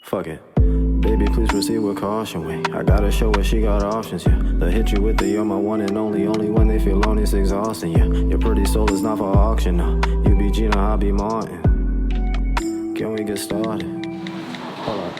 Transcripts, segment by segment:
Fuck it. Baby, please proceed with caution. Wait, I gotta show her she got options, yeah. They'll hit you with the you're my one and only when they feel lonely, it's exhausting, yeah. Your pretty soul is not for auction, no. You be Gina, I be Martin. Can we get started? Hold up.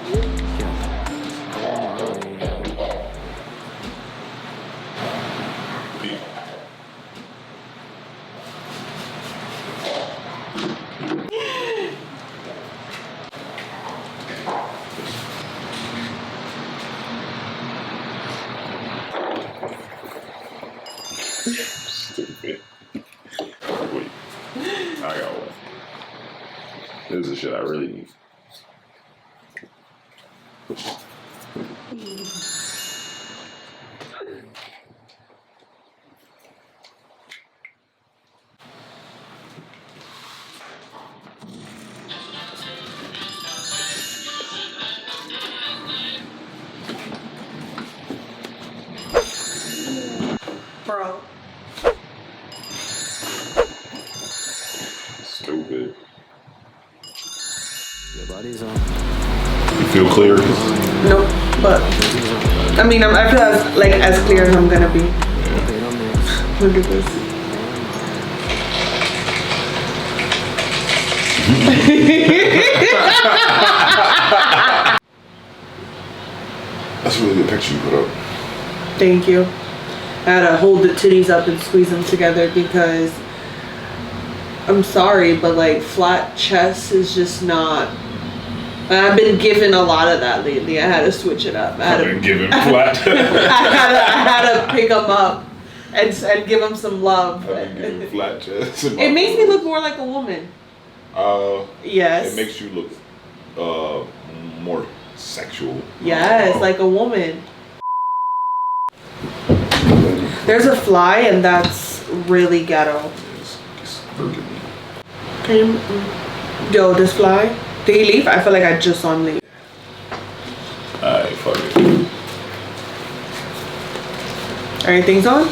Stupid. Wait, I got one. This is the shit I really need. Bro. Stupid. Your body's on. You feel clear? Nope. But I mean, I feel as clear as I'm gonna be. Look at this. That's a really good picture you put up. Thank you. I had to hold the titties up and squeeze them together because I'm sorry, but like flat chest is just not. I've been given a lot of that lately. I had to switch it up. I've been given flat. I had to pick them up and give them some love. I've been given flat chest. It makes me look more like a woman. Yes. It makes you look more sexual. Yes, like a woman. There's a fly and that's really ghetto. It's burgundy. Can you, yo, this fly? Did he leave? I feel like I just saw him leave. Alright, fuck it. Everything's on?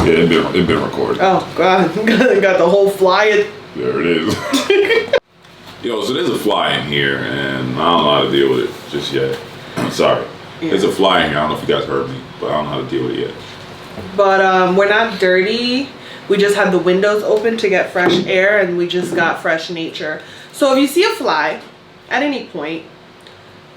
Yeah, it been recorded. Oh god, got the whole fly in. There it is. Yo, so there's a fly in here, and I don't know how to deal with it just yet. I'm sorry. Yeah. There's a fly in here. I don't know if you guys heard me, but I don't know how to deal with it yet. But we're not dirty. We just had the windows open to get fresh air and we just got fresh nature. So if you see a fly at any point,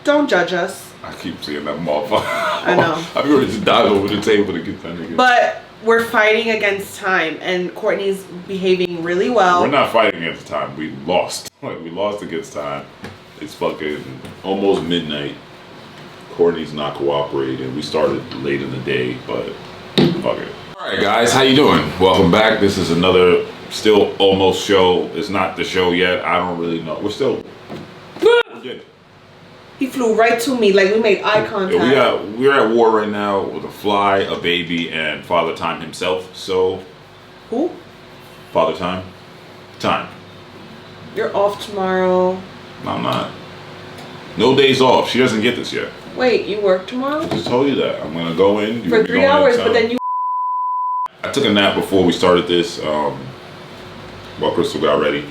don't judge us. I keep seeing that motherfucker. I know. I've already just dive over the table to get that nigga. But we're fighting against time and Courtney's behaving really well. We're not fighting against time. We lost. Like, we lost against time. It's fucking almost midnight. Courtney's not cooperating. We started late in the day, but fuck it. Alright guys, how you doing? Welcome back. This is another still almost show. It's not the show yet. I don't really know. We're still good. He flew right to me like we made eye contact. Yeah, we're at war right now with a fly, a baby, and Father Time himself. So Who? Father Time. Time. You're off tomorrow. No, I'm not. No days off. She doesn't get this yet. Wait, you work tomorrow? I just told you that. I'm gonna go in. For 3 hours, but then you. I took a nap before we started this, while Crystal got ready.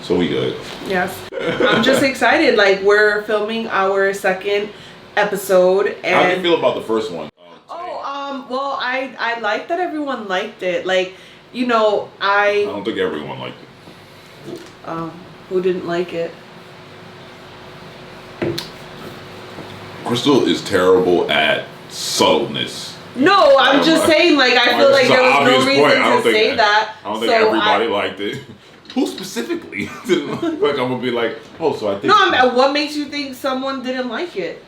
So we good. Yes. I'm just excited. Like, we're filming our second episode. And How do you feel about the first one? Well, I like that everyone liked it. Like, you know, I don't think everyone liked it. Who didn't like it? Crystal is terrible at subtleness. No, I'm just saying, like, I feel like there was no reason to say that. I don't think everybody liked it. Who specifically didn't like? I'm gonna be like, oh, so I think. No, what makes you think someone didn't like it?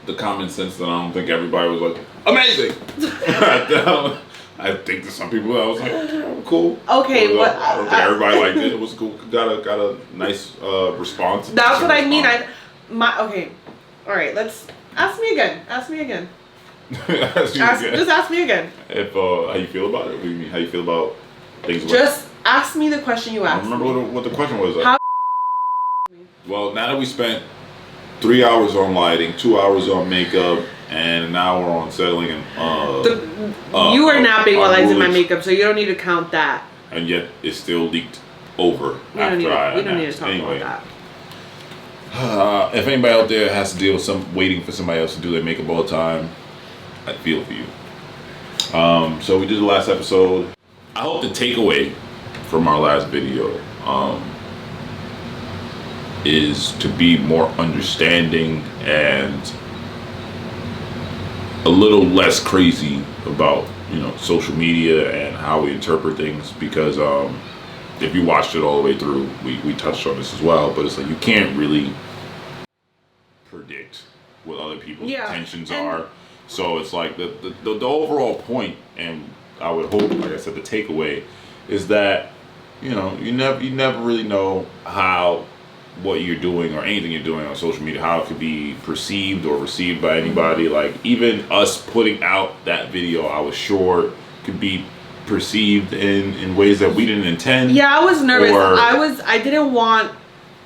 The common sense that I don't think everybody was like, amazing. I think to some people I was like, oh, cool. Okay, but I don't think everybody liked it. It was cool. Got a nice response. That's what I mean. Okay. All right. Let's ask me again. Ask me again. Just ask me again. If how you feel about it? What do you mean? How you feel about things? Just ask me the question you asked. I don't remember what the question was. How well, now that we spent 3 hours on lighting, 2 hours on makeup, and an hour on settling and you were napping while I did my makeup, so you don't need to count that. And yet it still leaked over We don't need to talk about that. If anybody out there has to deal with waiting for somebody else to do their makeup all the time, I feel for you. So we did the last episode. I hope the takeaway from our last video is to be more understanding and a little less crazy about, social media and how we interpret things, because if you watched it all the way through, we touched on this as well, but it's like you can't really predict what other people's intentions are. So it's like the overall point, and I would hope, like I said, the takeaway is that you never really know how what you're doing or anything you're doing on social media, how it could be perceived or received by anybody. Like, even us putting out that video, I was sure could be perceived in ways that we didn't intend. Yeah, I was nervous. I didn't want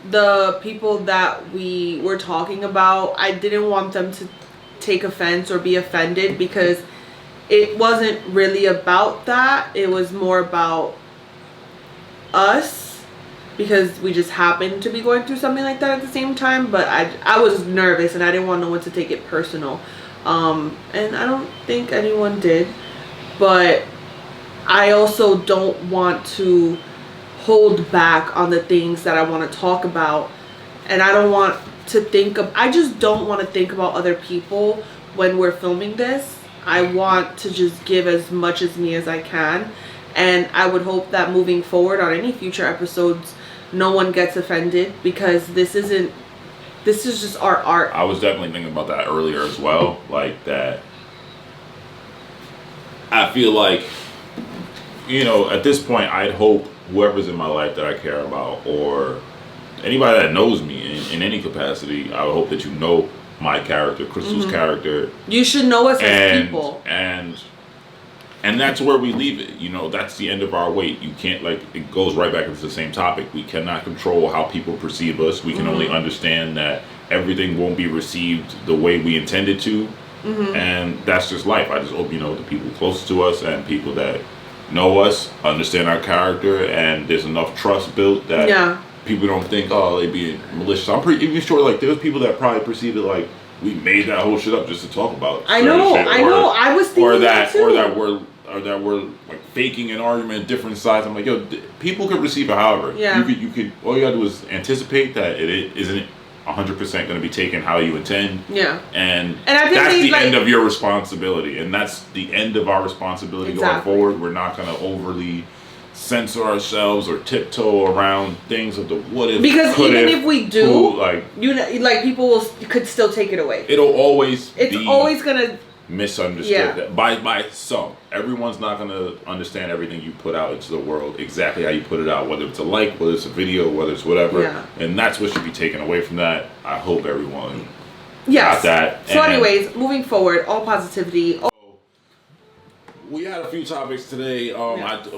the people that we were talking about, I didn't want them to take offense or be offended, because it wasn't really about that. It was more about us, because we just happened to be going through something like that at the same time. But I was nervous, and I didn't want no one to take it personal, and I don't think anyone did. But I also don't want to hold back on the things that I want to talk about, and I don't want to I just don't want to think about other people when we're filming this. I want to just give as much as me as I can, and I would hope that moving forward on any future episodes, no one gets offended, because this is just our art. I was definitely thinking about that earlier as well, like that. I feel like, at this point, I'd hope whoever's in my life that I care about, or anybody that knows me in any capacity, I would hope that you know my character, Crystal's character. You should know us as people. And that's where we leave it. That's the end of our wait. You can't, it goes right back into the same topic. We cannot control how people perceive us. We can only understand that everything won't be received the way we intended to. And that's just life. I just hope, the people closest to us and people that know us understand our character, and there's enough trust built that people don't think, oh, they being malicious. I'm pretty even sure, there's people that probably perceive it like we made that whole shit up just to talk about it. I know. I was thinking that too. Or that we're faking an argument, different sides. I'm like, yo, people could receive it however. Yeah. You could. All you gotta do is anticipate that it isn't 100% going to be taken how you intend. Yeah. And I think that's the end of your responsibility, and that's the end of our responsibility going forward. We're not going to overly censor ourselves or tiptoe around things of the what if, because even if we do, people could still take it away. It's always gonna misunderstood by some. Everyone's not going to understand everything you put out into the world exactly how you put it out, whether it's a whether it's a video, whether it's whatever. And that's what should be taken away from that. I hope everyone got that. So anyways, moving forward, all positivity. We had a few topics today.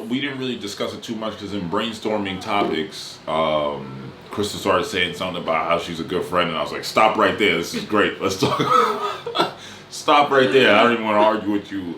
We didn't really discuss it too much because in brainstorming topics, Crystal started saying something about how she's a good friend, and I was like, stop right there. This is great. Let's talk. Stop right there. I don't even want to argue with you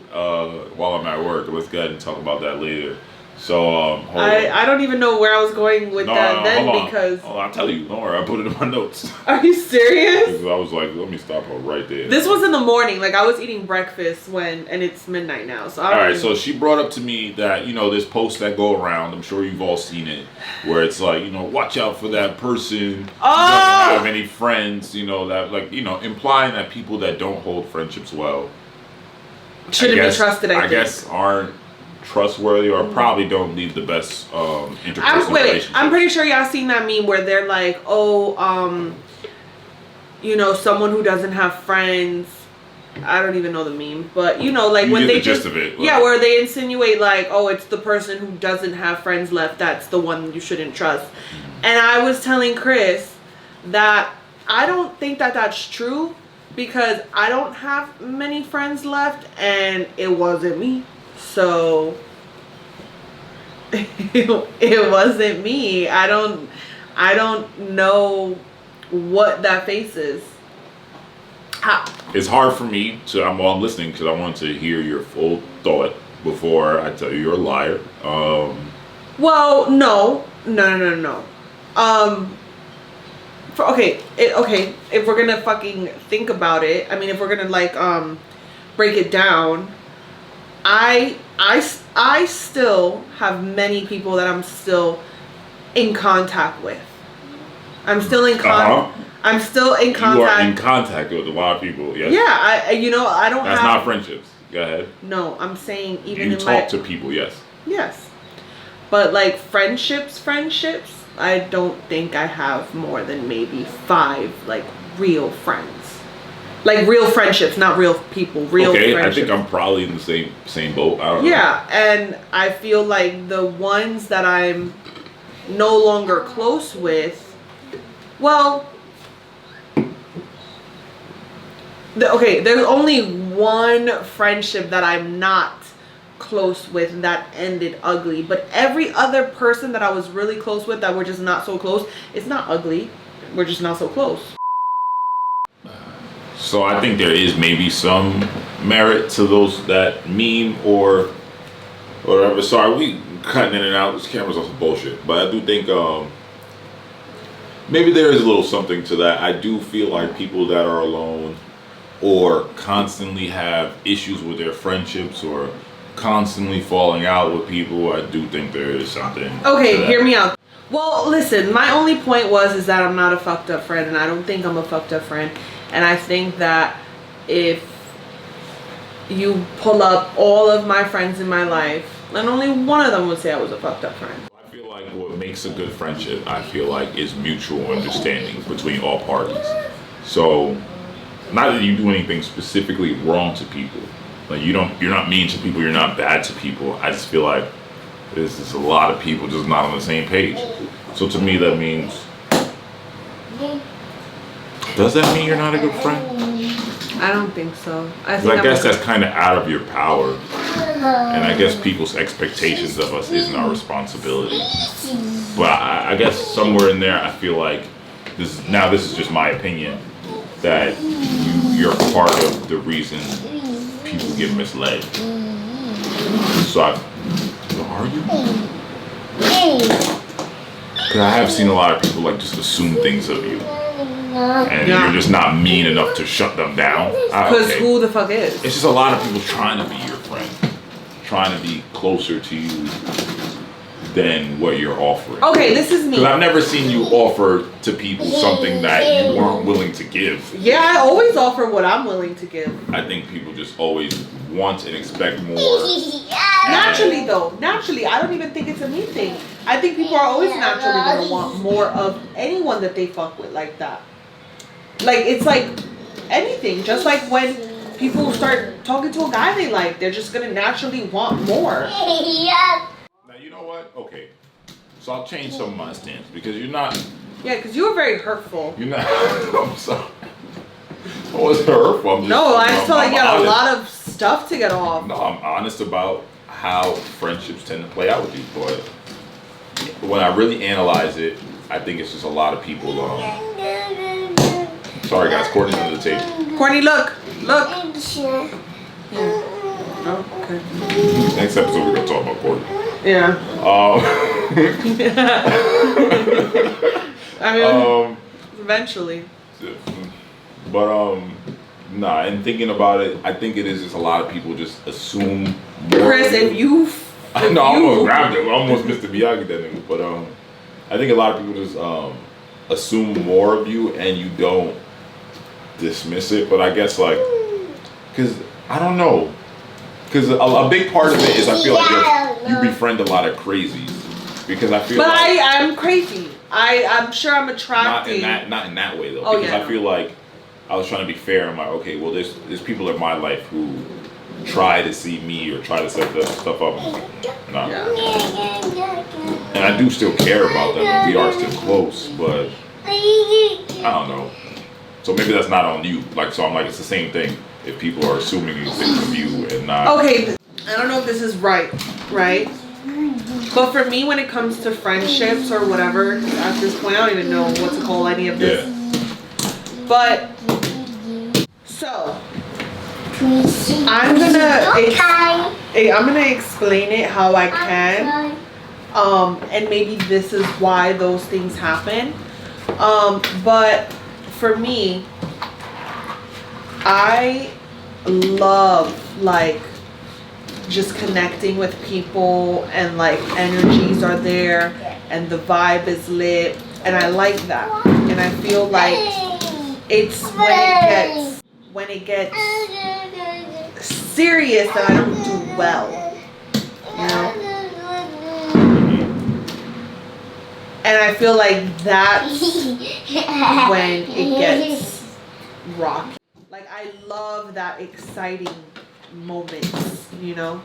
while I'm at work. Let's go ahead and talk about that later. So, I don't even know where I was going with that then, because... I'll tell you. Don't worry. I put it in my notes. Are you serious? I was like, let me stop her right there. This was in the morning. I was eating breakfast and it's midnight now. So Alright, so she brought up to me that, there's posts that go around. I'm sure you've all seen it. Where it's like, watch out for that person who doesn't have any friends. Implying that people that don't hold friendships well shouldn't be trusted, I guess aren't trustworthy, or probably don't leave the best interpersonal relationships. I'm pretty sure y'all seen that meme where they're like, someone who doesn't have friends. I don't even know the meme, but when they gist of it. Where they insinuate it's the person who doesn't have friends left that's the one you shouldn't trust. And I was telling Chris that I don't think that that's true, because I don't have many friends left, and it wasn't me. So it wasn't me. I don't know what that face is. It's hard for me to. I'm listening because I want to hear your full thought before I tell you you're a liar. Well, no. okay, if we're gonna fucking think about it, I mean, if we're gonna like break it down, I still have many people that I'm still in contact with. I'm still in I'm still in contact. You are in contact with a lot of people. Yes. Yeah, I don't. That's have, not friendships. Go ahead. No, I'm saying even you in talk to people. Yes. Yes, but like friendships, I don't think I have more than maybe 5 like real friends, like real friendships, not real people. Real. Okay, friendships. I think I'm probably in the same boat. I don't know. Yeah, and I feel like the ones that I'm no longer close with, well, there's only one friendship that I'm not close with that ended ugly, but every other person that I was really close with that we're just not so close, it's not ugly, we're just not so close. So I think there is maybe some merit to those that meme or whatever. Sorry, we cutting in and out. This camera's on some bullshit, but I do think maybe there is a little something to that. I do feel like people that are alone or constantly have issues with their friendships or constantly falling out with people, I do think there is something. Okay, hear me out. Well, listen, my only point is that I'm not a fucked up friend, and I don't think I'm a fucked up friend. And I think that if you pull up all of my friends in my life, and only one of them would say I was a fucked up friend. I feel like what makes a good friendship, I feel like, is mutual understanding between all parties. So, not that you do anything specifically wrong to people. Like you're not mean to people, you're not bad to people. I just feel like there's just a lot of people just not on the same page. So to me that means, does that mean you're not a good friend? I don't think so. I guess that's kind of out of your power. And I guess people's expectations of us isn't our responsibility. But I guess somewhere in there I feel like this is just my opinion, that you're part of the reason people get misled. So are you? Because I have seen a lot of people like just assume things of you, and you're just not mean enough to shut them down. Because who the fuck is? It's just a lot of people trying to be your friend, trying to be closer to you than what you're offering. Okay, this is me. Because I've never seen you offer to people something that you weren't willing to give. Yeah, I always offer what I'm willing to give. I think people just always want and expect more. Naturally though, I don't even think it's a me thing. I think people are always naturally gonna want more of anyone that they fuck with like that. Like, it's like anything. Just like when people start talking to a guy they like, they're just gonna naturally want more. Now, you know what? Okay. So I'll change some of my stance because you're not. Yeah, because you were very hurtful. You're not. I'm sorry. I wasn't hurtful. I just felt like you had a lot of stuff to get off. No, I'm honest about how friendships tend to play out with you. But when I really analyze it, I think it's just a lot of people. Sorry, guys. Courtney's under the table. Courtney, look. Yeah. Oh, okay. Next episode, we're going to talk about Courtney. Yeah. I mean, eventually. But nah. And thinking about it, I think it is just a lot of people just assume more. Chris, if you. I almost grabbed it. I almost Mr. Miyagi that nigga. But I think a lot of people just assume more of you, and you don't dismiss it. But I guess because I don't know. Because a big part of it is I feel like you befriend a lot of crazies. Because I feel But like I'm crazy. I'm sure I'm attractive. Not in that way though. Oh, because I feel like I was trying to be fair. I'm like, okay, well there's people in my life who try to see me or try to set that stuff up. Nah. Yeah. And I do still care about them. And we are still close, but I don't know. So maybe that's not on you. So I'm like, it's the same thing. If people are assuming these things of you and not. Okay, I don't know if this is right? But for me, when it comes to friendships or whatever, at this point, I don't even know what to call any of this. Yeah. But, so, I'm gonna explain it how I can. And maybe this is why those things happen. But for me, I love like just connecting with people and like energies are there and the vibe is lit and I like that. And I feel like it's when it gets serious that I don't do well. You know? And I feel like that's when it gets rocky. Like I love that exciting moments, you know?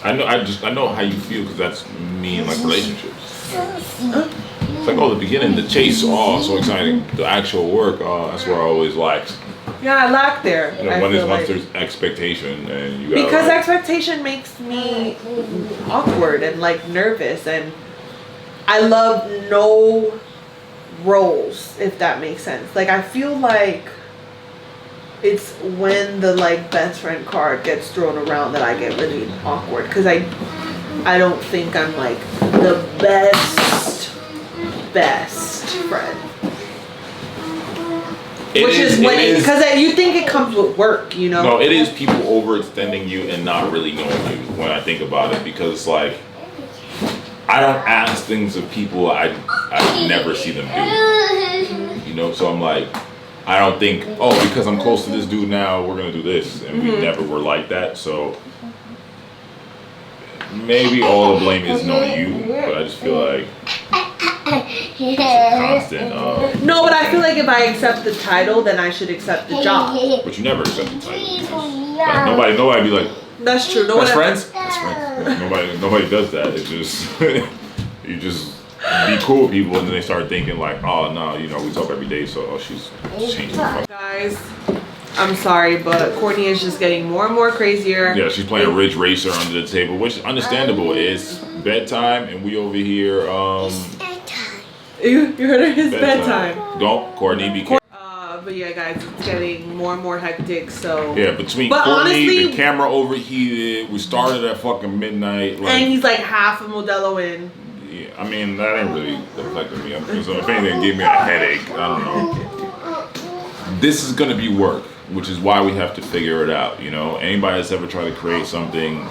I know how you feel because that's me in like relationships. It's like, oh, the beginning, the chase, oh, so exciting. The actual work, oh, that's where I always lacked. Yeah, I lack there. You know, once there's expectation and you gotta, because like, expectation makes me awkward and like nervous, and I love no roles, if that makes sense. Like I feel like it's when the like best friend card gets thrown around that I get really awkward because I don't think I'm like the best friend. Which is when because you think it comes with work, you know. No, it is people overextending you and not really knowing you when I think about it, because it's like I don't ask things of people I never see them do. You know, so I'm like, I don't think, oh, because I'm close to this dude now, we're gonna do this, and we never were like that. So maybe all the blame is on you, but I just feel like it's a constant. No, but I feel like if I accept the title, then I should accept the job. But you never accept the title. Like, nobody be like, That's true. No best one friends. Best friends. Nobody does that. It's just you just be cool with people, and then they start thinking like, oh no, you know, we talk every day, so she's changing. Guys, I'm sorry, but Courtney is just getting more and more crazier. Yeah, she's playing Ridge Racer under the table, which is understandable. It's bedtime, and we over here. You heard her. It's bedtime. Don't, Courtney, be careful. But yeah, guys, it's getting more and more hectic. So Yeah, between But Courtney, honestly- the camera overheated. We started at fucking midnight. Like, and he's like half a Modelo in. yeah, I mean, that ain't really affected me. So if anything, it gave me a headache. I don't know. This is gonna be work, which is why we have to figure it out. You know, anybody that's ever tried to create something,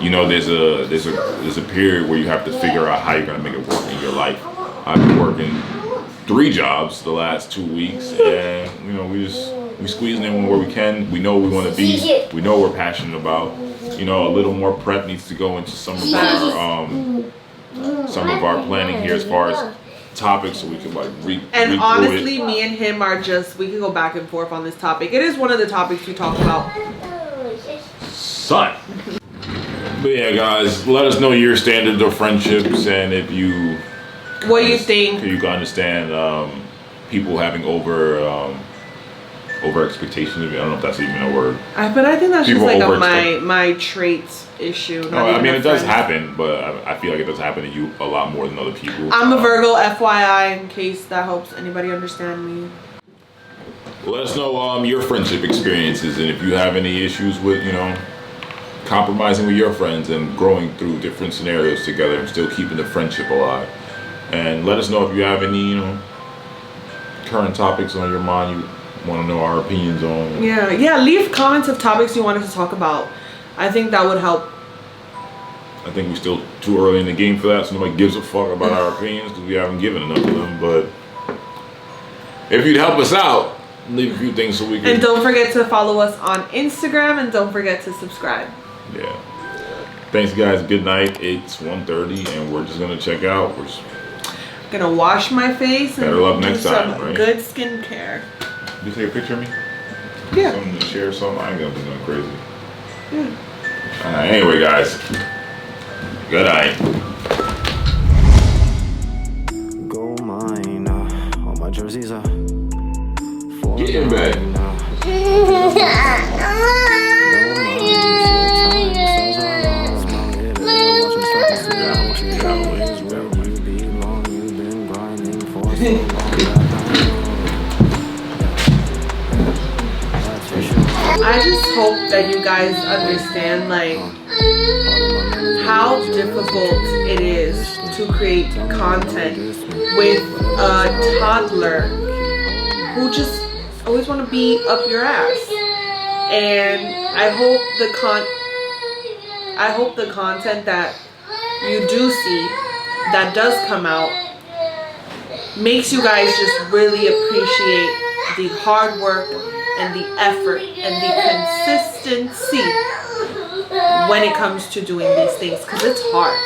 you know, there's a period where you have to figure out how you're gonna make it work in your life. I've been working 3 jobs the last 2 weeks, and you know, we squeezing in where we can. We know we want to be. We know we're passionate about. You know, a little more prep needs to go into some of our planning here as far as topics, so we can like read. And honestly, me and him are just, we can go back and forth on this topic. It is one of the topics we talk about. Son. But yeah, guys, let us know your standards of friendships, and if you What do you think? you can understand people having over expectations. I don't know if that's even a word. But I think that's just People like overexpect. my traits issue. No, I mean, it does happen, but I feel like it does happen to you a lot more than other people. I'm a Virgo, FYI, in case that helps anybody understand me. Let us know your friendship experiences, and if you have any issues with, you know, compromising with your friends and growing through different scenarios together and still keeping the friendship alive. And let us know if you have any, you know, current topics on your mind you want to know our opinions on. Yeah, leave comments of topics you wanted to talk about. I think that would help. I think we're still too early in the game for that, so nobody gives a fuck about our opinions because we haven't given enough of them. But if you'd help us out, leave a few things so we can. And don't forget to follow us on Instagram, and don't forget to subscribe. Yeah. Thanks, guys. Good night. It's 1:30, and we're just gonna check out. We're just Gonna wash my face and Better luck do next some time, right? good skincare. You take a picture of me? Yeah. Something to share, something. I ain't gonna do nothing crazy. Yeah. Anyway, guys. Good night. Gold mine, all my jerseys are. Get in bed. I just hope that you guys understand like how difficult it is to create content with a toddler who just always want to be up your ass. And I hope the content that you do see that does come out makes you guys just really appreciate the hard work and the effort and the consistency when it comes to doing these things, because it's hard.